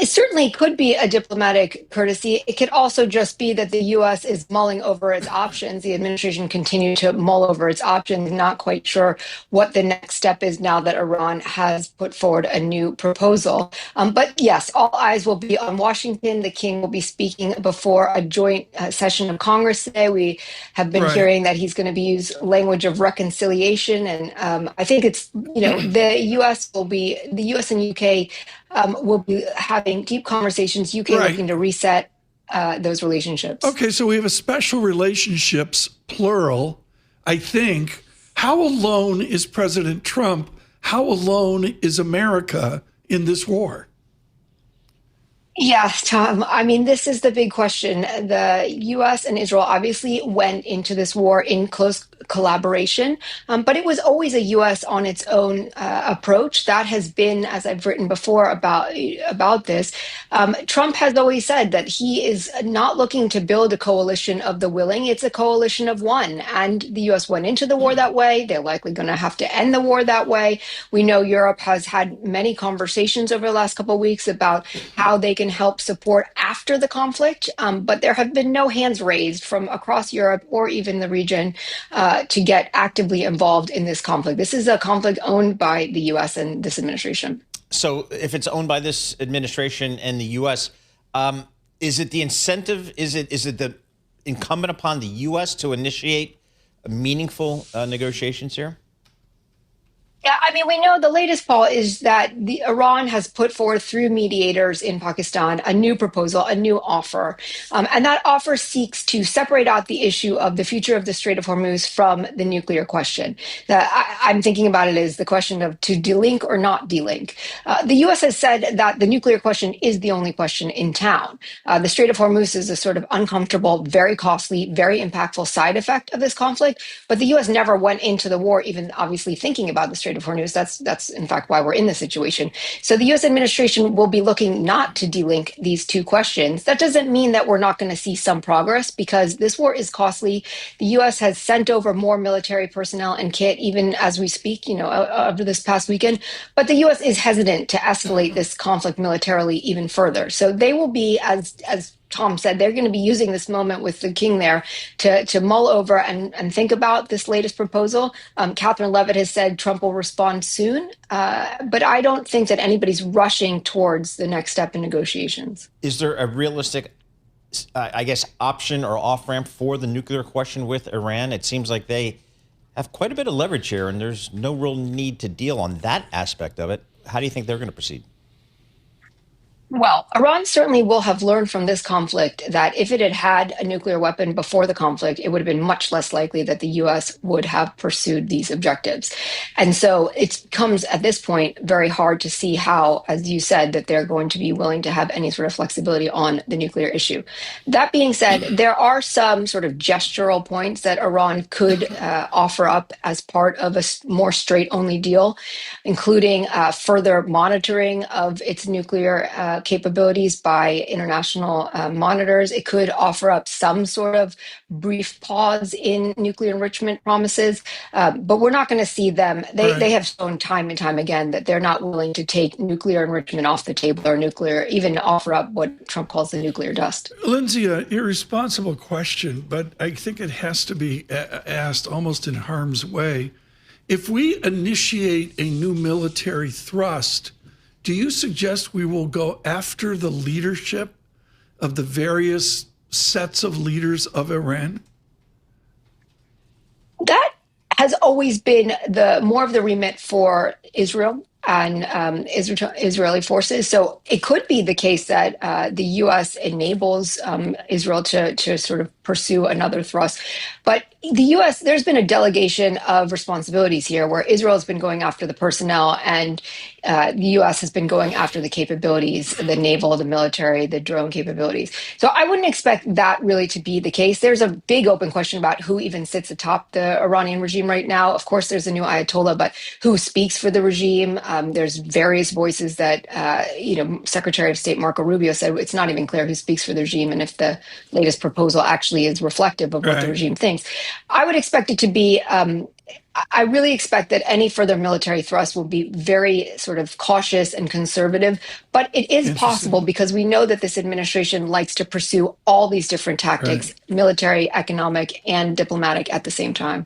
It certainly could be a diplomatic courtesy. It could also just be that the U.S. is mulling over its options. The administration continued to mull over its options, not quite sure what the next step is now that Iran has put forward a new proposal. But yes, all eyes will be on Washington. The king will be speaking before a joint session of Congress today. We have been Right. hearing that he's going to be using language of reconciliation. And I think it's, the U.S. and UK will be having deep conversations, UK Right. looking to reset those relationships. Okay, so we have a special relationships, plural, I think. How alone is President Trump? How alone is America in this war? Yeah, Tom. I mean, this is the big question. The U.S. and Israel obviously went into this war in close collaboration, but it was always a U.S. on its own approach. That has been, as I've written before about this, Trump has always said that he is not looking to build a coalition of the willing. It's a coalition of one. And the U.S. went into the war that way. They're likely going to have to end the war that way. We know Europe has had many conversations over the last couple of weeks about how they can help support after the conflict, but there have been no hands raised from across Europe or even the region to get actively involved in this conflict. This is a conflict owned by the U.S. and this administration. So if it's owned by this administration and the U.S., is it the incentive? Is it the incumbent upon the U.S. to initiate meaningful negotiations here? Yeah, I mean, we know the latest, Paul, is that Iran has put forward through mediators in Pakistan a new proposal, a new offer. And that offer seeks to separate out the issue of the future of the Strait of Hormuz from the nuclear question. I'm thinking about it as the question of to delink or not delink. The U.S. has said that the nuclear question is the only question in town. The Strait of Hormuz is a sort of uncomfortable, very costly, very impactful side effect of this conflict. But the U.S. never went into the war even obviously thinking about the Strait of Hormuz. That's in fact why we're in this situation. So the U.S. administration will be looking not to delink these two questions. That doesn't mean that we're not going to see some progress because this war is costly. The U.S. has sent over more military personnel and kit even as we speak, over this past weekend. But the U.S. is hesitant to escalate this conflict militarily even further. So they will be, as Tom said, they're going to be using this moment with the king there to mull over and think about this latest proposal. Catherine Leavitt has said Trump will respond soon, but I don't think that anybody's rushing towards the next step in negotiations. Is there a realistic, option or off-ramp for the nuclear question with Iran? It seems like they have quite a bit of leverage here, and there's no real need to deal on that aspect of it. How do you think they're going to proceed? Well, Iran certainly will have learned from this conflict that if it had had a nuclear weapon before the conflict, it would have been much less likely that the U.S. would have pursued these objectives. And so it becomes at this point very hard to see how, as you said, that they're going to be willing to have any sort of flexibility on the nuclear issue. That being said, there are some sort of gestural points that Iran could offer up as part of a more straight-only deal, including further monitoring of its nuclear capabilities by international monitors. It could offer up some sort of brief pause in nuclear enrichment promises, but we're not going to see them. They have shown time and time again that they're not willing to take nuclear enrichment off the table or even offer up what Trump calls the nuclear dust. Lindsay, an irresponsible question, but I think it has to be asked almost in harm's way. If we initiate a new military thrust, do you suggest we will go after the leadership of the various sets of leaders of Iran? That has always been more of the remit for Israel and Israeli forces. So it could be the case that the U.S. enables Israel to sort of pursue another thrust. But the U.S., there's been a delegation of responsibilities here where Israel has been going after the personnel and the U.S. has been going after the capabilities, the naval, the military, the drone capabilities. So I wouldn't expect that really to be the case. There's a big open question about who even sits atop the Iranian regime right now. Of course, there's a new Ayatollah, but who speaks for the regime? There's various voices that, Secretary of State Marco Rubio said it's not even clear who speaks for the regime and if the latest proposal actually is reflective of what the regime thinks. I would expect it to be I really expect that any further military thrust will be very sort of cautious and conservative, but it is possible because we know that this administration likes to pursue all these different tactics, Right. military, economic, and diplomatic at the same time.